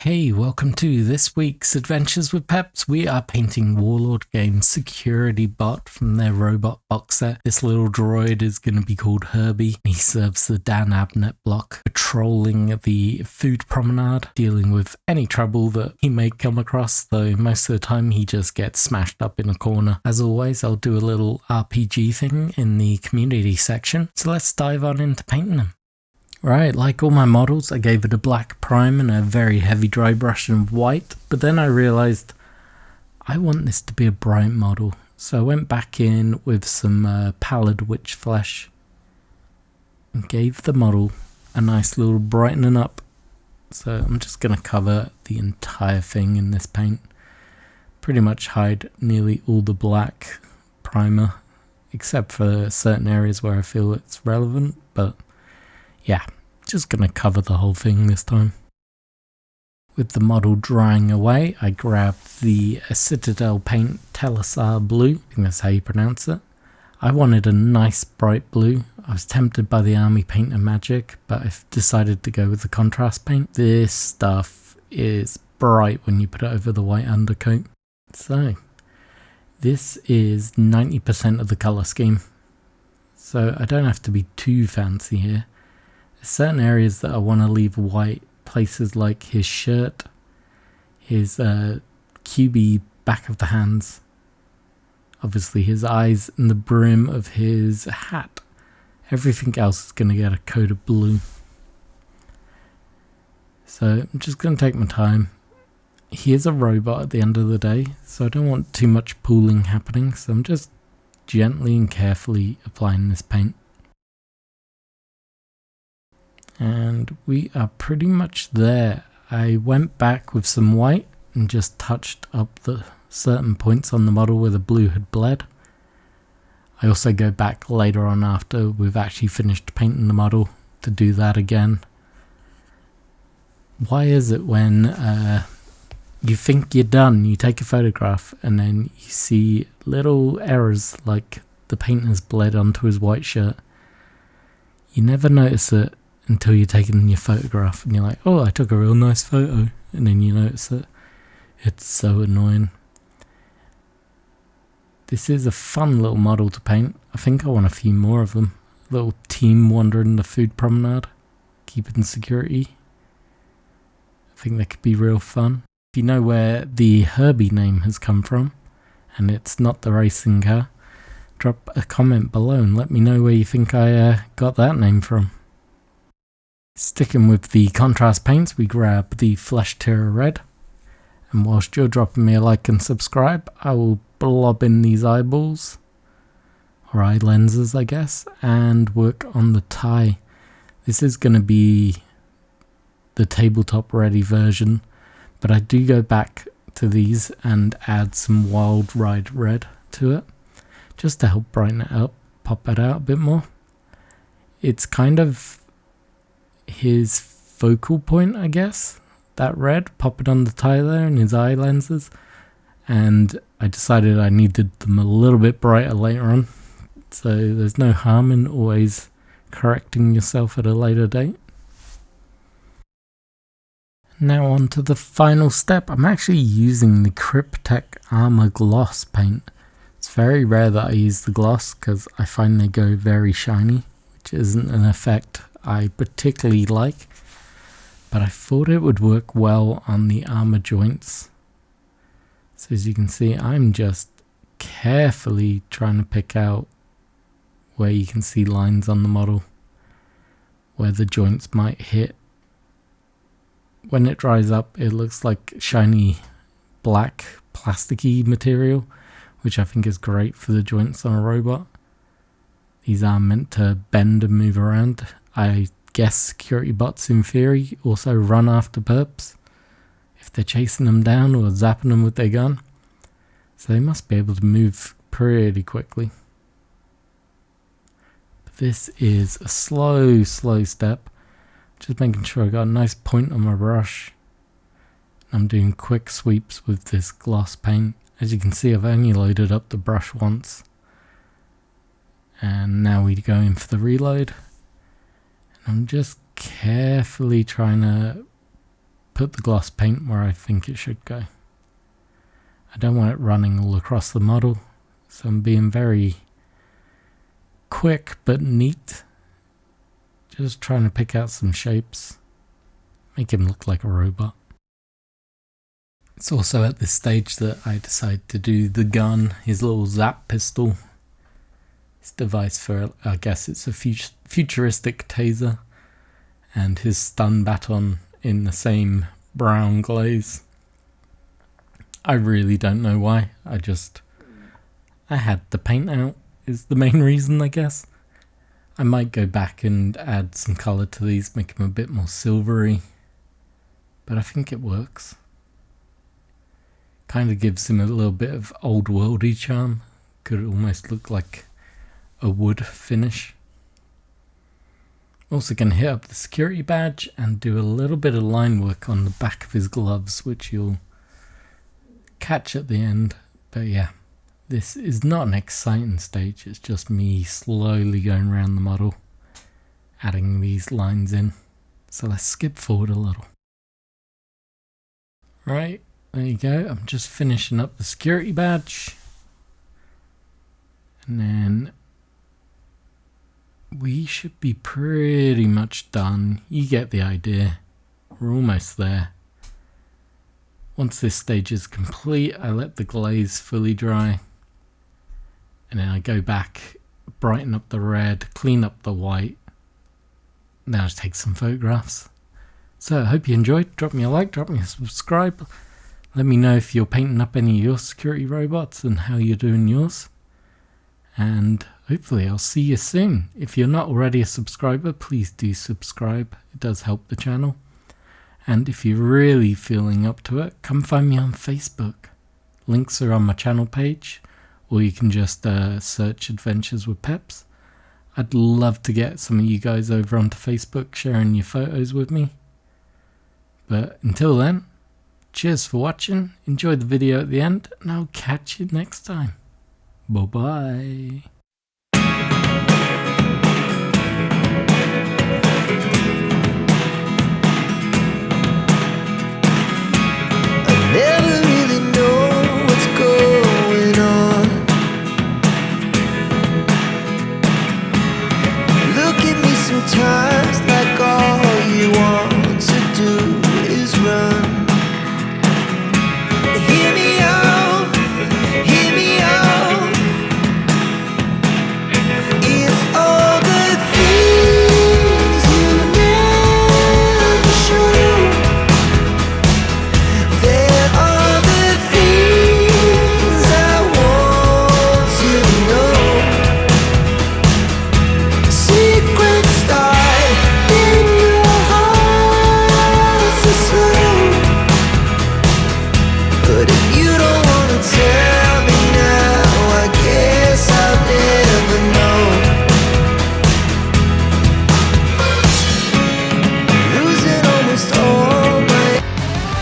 Hey, welcome to this week's Adventures with Peps. We are painting Warlord Games security bot from their robot box set. This little droid is going to be called Herbie. He serves the Dan Abnett Block, patrolling the food promenade, dealing with any trouble that he may come across, though most of the time he just gets smashed up in a corner. As always, I'll do a little RPG thing in the community section, so let's dive on into painting them. Right, like all my models, I gave it a black prime and a very heavy dry brush and white, but then I realised I want this to be a bright model, so I went back in with some pallid witch flesh and gave the model a nice little brightening up. So I'm just going to cover the entire thing in this paint, pretty much hide nearly all the black primer, except for certain areas where I feel it's relevant, but yeah, just going to cover the whole thing this time. With the model drying away, I grabbed the Citadel Paint Telesar Blue, I think that's how you pronounce it. I wanted a nice bright blue. I was tempted by the Army Painter Magic, but I've decided to go with the contrast paint. This stuff is bright when you put it over the white undercoat. So, this is 90% of the colour scheme. So I don't have to be too fancy here. There's certain areas that I want to leave white, places like his shirt, his QB back of the hands, obviously his eyes and the brim of his hat. Everything else is going to get a coat of blue. So I'm just going to take my time. He is a robot at the end of the day, so I don't want too much pooling happening, so I'm just gently and carefully applying this paint. And we are pretty much there. I went back with some white and just touched up the certain points on the model where the blue had bled. I also go back later on after we've actually finished painting the model to do that again. Why is it when you think you're done, you take a photograph and then you see little errors like the paint has bled onto his white shirt? You never notice it until you're taking your photograph and you're like, oh, I took a real nice photo, and then you notice it. It's so annoying. This is a fun little model to paint. I think I want a few more of them. Little team wandering the food promenade, keeping security. I think that could be real fun. If you know where the Herbie name has come from, and it's not the racing car, drop a comment below and let me know where you think I got that name from. Sticking with the contrast paints, we grab the Flesh Terror Red, and whilst you're dropping me a like and subscribe, I will blob in these eyeballs, or eye lenses I guess, and work on the tie. This is going to be the tabletop ready version, but I do go back to these and add some Wild Ride Red to it, just to help brighten it up, pop it out a bit more. It's kind of his focal point, I guess, that red, pop it on the tie there and his eye lenses, and I decided I needed them a little bit brighter later on, so there's no harm in always correcting yourself at a later date. Now on to the final step. I'm actually using the Cryptek Armor Gloss paint. It's very rare that I use the gloss because I find they go very shiny, which isn't an effect I particularly like, but I thought it would work well on the armor joints. So as you can see, I'm just carefully trying to pick out where you can see lines on the model, where the joints might hit. When it dries up, it looks like shiny black plasticky material, which I think is great for the joints on a robot. These are meant to bend and move around. I guess security bots in theory also run after perps if they're chasing them down or zapping them with their gun. So they must be able to move pretty quickly. But this is a slow step. Just making sure I got a nice point on my brush. I'm doing quick sweeps with this gloss paint. As you can see, I've only loaded up the brush once. And now we go in for the reload. I'm just carefully trying to put the gloss paint where I think it should go. I don't want it running all across the model, so I'm being very quick but neat. Just trying to pick out some shapes, make him look like a robot. It's also at this stage that I decide to do the gun, his little zap pistol. His device for, I guess it's a futuristic taser, and his stun baton in the same brown glaze. I really don't know why, I had the paint out is the main reason, I guess. I might go back and add some colour to these, make them a bit more silvery, but I think it works. Kind of gives him a little bit of old worldy charm. Could almost look like a wood finish. Also going to hit up the security badge and do a little bit of line work on the back of his gloves, which you'll catch at the end. But yeah, this is not an exciting stage, it's just me slowly going around the model, adding these lines in. So let's skip forward a little. Right, there you go, I'm just finishing up the security badge. And then we should be pretty much done. You get the idea. We're almost there. Once this stage is complete, I let the glaze fully dry. And then I go back, brighten up the red, clean up the white. Now just take some photographs. So I hope you enjoyed. Drop me a like, drop me a subscribe. Let me know if you're painting up any of your security robots and how you're doing yours. And hopefully I'll see you soon. If you're not already a subscriber, please do subscribe. It does help the channel. And if you're really feeling up to it, come find me on Facebook. Links are on my channel page, or you can just search Adventures with Peps. I'd love to get some of you guys over onto Facebook sharing your photos with me. But until then, cheers for watching, enjoy the video at the end, and I'll catch you next time. Bye bye.